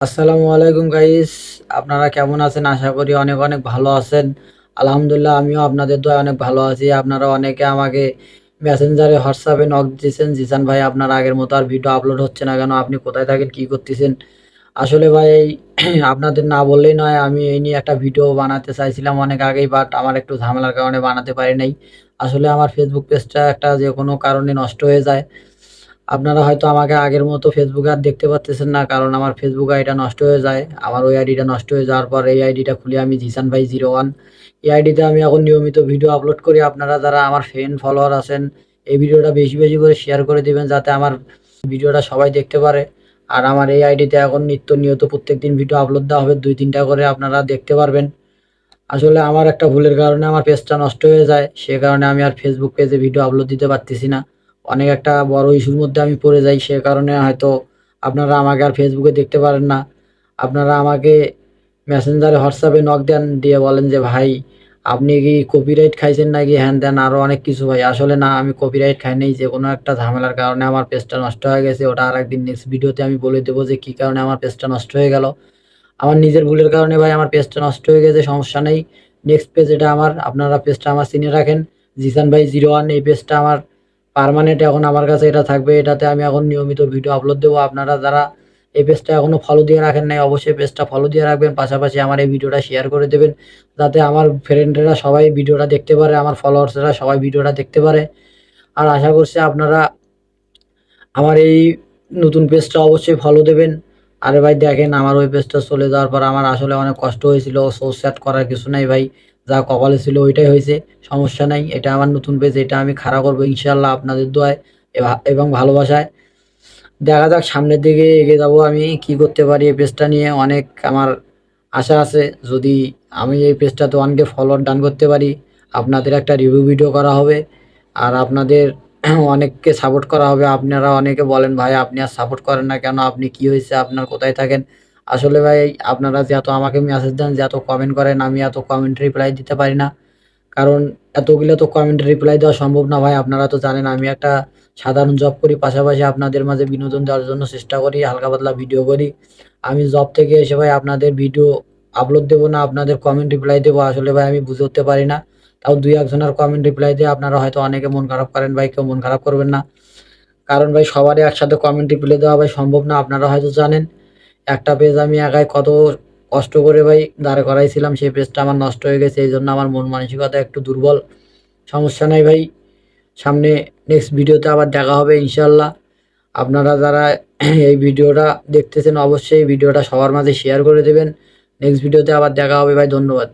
আসসালামু আলাইকুম গাইস। আপনারা কেমন আছেন? আশা করি অনেক অনেক ভালো আছেন। আলহামদুলিল্লাহ আমিও আপনাদের দোয়ায় অনেক ভালো আছি। আপনারা অনেকে আমাকে মেসেঞ্জারে হোয়াটসঅ্যাপে নক দিয়েছেন, জিসান ভাই আপনার আগের মতো আর ভিডিও আপলোড হচ্ছে না কেন? আপনি কোথায় থাকেন, কি করতেছেন? আসলে ভাই আপনাদের না বললেই নয়, আমি এই নিয়ে একটা ভিডিও বানাতে চাইছিলাম অনেক আগেই, বাট আমার একটু ঝামেলার কারণে বানাতে পারি নাই। আসলে আমার ফেসবুক পেজটা একটা যে কোনো কারণে নষ্ট হয়ে যায়। আপনারা হয়তো আমাকে আগের মতো ফেসবুকে আর দেখতে পারতেছেন না, কারণ আমার ফেসবুক আইডিটা নষ্ট হয়ে যায়। আমার ওই আইডিটা নষ্ট হয়ে যাওয়ার পর এই আইডিটা খুলে আমি জিসান ভাই 01, এই আইডিতে আমি এখন নিয়মিত ভিডিও আপলোড করি। আপনারা যারা আমার ফ্রেন্ড ফলোয়ার আছেন, এই ভিডিওটা বেশি বেশি করে শেয়ার করে দিবেন যাতে আমার ভিডিওটা সবাই দেখতে পারে। আর আমার এই আইডিতে এখন নিত্য নিয়ত প্রত্যেকদিন ভিডিও আপলোড দেওয়া হবে, 2-3টা করে, আপনারা দেখতে পারবেন। আসলে আমার একটা ভুলের কারণে আমার পেজটা নষ্ট হয়ে যায়, সে কারণে আমি আর ফেসবুক পেজে ভিডিও আপলোড দিতে পারতেছি না। অনেক একটা বড় ইস্যুর মধ্যে আমি পড়ে যাই, সে কারণে হয়তো আপনারা আমাকে আর ফেসবুকে দেখতে পারেন না। আপনারা আমাকে মেসেঞ্জারে হোয়াটসঅ্যাপে নক দেন, দিয়ে বলেন যে ভাই আপনি কি কপিরাইট খাইছেন নাকি হ্যান ত্যান আরও অনেক কিছু। ভাই আসলে না, আমি কপিরাইট খাই নাই, যে কোনো একটা ঝামেলার কারণে আমার পেজটা নষ্ট হয়ে গেছে। ওটা আর একদিন নেক্সট ভিডিওতে আমি বলে দেবো যে কী কারণে আমার পেজটা নষ্ট হয়ে গেল। আমার নিজের ভুলের কারণে ভাই আমার পেজটা নষ্ট হয়ে গেছে, সমস্যা নেই। নেক্সট পেজ এটা আমার, আপনারা পেজটা আমার চিনে রাখেন, জিসান ভাই 01। এই পেজটা আমার পার্মানেন্ট এখন আমার কাছে এটা থাকবে, এটাতে আমি এখন নিয়মিত ভিডিও আপলোড দেবো। আপনারা যারা এই পেজটা এখনও ফলো দিয়ে রাখেন নাই, অবশ্যই পেজটা ফলো দিয়ে রাখবেন, পাশাপাশি আমার এই ভিডিওটা শেয়ার করে দেবেন যাতে আমার ফ্রেন্ডরা সবাই ভিডিওটা দেখতে পারে, আমার ফলোয়ার্সরা সবাই ভিডিওটা দেখতে পারে। আর আশা করছি আপনারা আমার এই নতুন পেজটা অবশ্যই ফলো দেবেন। আরে ভাই দেখেন, আমার ওই পেজটা চলে যাওয়ার পর আমার আসলে অনেক কষ্ট হয়েছিল। সোচ্যাট করার কিছু নাই ভাই, যা কপালে ছিল ওইটাই হয়েছে। সমস্যা নাই, এটা আমার নতুন পেজ, এটা আমি খাড়া করবো ইনশাল্লাহ আপনাদের দোয়ায় এবং ভালোবাসায়। দেখা যাক সামনের দিকে এগিয়ে যাবো, আমি কি করতে পারি এই পেজটা নিয়ে অনেক আমার আশা আছে। যদি আমি এই পেজটাতে 1K ফলোয়ার ডান করতে পারি, আপনাদের একটা রিভিউ ভিডিও করা হবে, আর আপনাদের অনেককে সাপোর্ট করা হবে। আপনারা অনেকে বলেন ভাই আপনি আর সাপোর্ট করেন না কেন, আপনি কি হয়েছে, আপনার কোথায় থাকেন? আসলে ভাই আপনারা যে এত আমাকে মেসেজ দেন, যে এত কমেন্ট করেন, আমি এত কমেন্ট রিপ্লাই দিতে পারি না, কারণ এতগুলো তো কমেন্ট রিপ্লাই দেওয়া সম্ভব না ভাই। আপনারা তো জানেন আমি একটা সাধারণ জব করি, পাশাপাশি আপনাদের মাঝে বিনোদন দেওয়ার জন্য চেষ্টা করি, হালকা পাতলা ভিডিও করি। আমি জব থেকে এসে ভাই আপনাদের ভিডিও আপলোড দেবো না, আপনাদের কমেন্ট রিপ্লাই দেবো, আসলে ভাই আমি বুঝে উঠতে পারি না। তাও 2-1 জনের কমেন্ট রিপ্লাই দিয়ে আপনারা হয়তো অনেকে মন খারাপ করেন, ভাই কেউ মন খারাপ করবেন না, কারণ ভাই সবারই একসাথে কমেন্ট রিপ্লাই দেওয়া ভাই সম্ভব না। আপনারা হয়তো জানেন একটা পেজ আমি একাই কত কষ্ট করে ভাই দাঁড় করাইছিলাম, সেই পেজটা আমার নষ্ট হয়ে গেছে, এই জন্য আমার মন মানসিকতা একটু দুর্বল। সমস্যা নাই ভাই, সামনে নেক্সট ভিডিওতে আবার দেখা হবে ইনশাল্লাহ। আপনারা যারা এই ভিডিওটা দেখতেছেন অবশ্যই ভিডিওটা সবার মাঝে শেয়ার করে দেবেন। নেক্সট ভিডিওতে আবার দেখা হবে ভাই, ধন্যবাদ।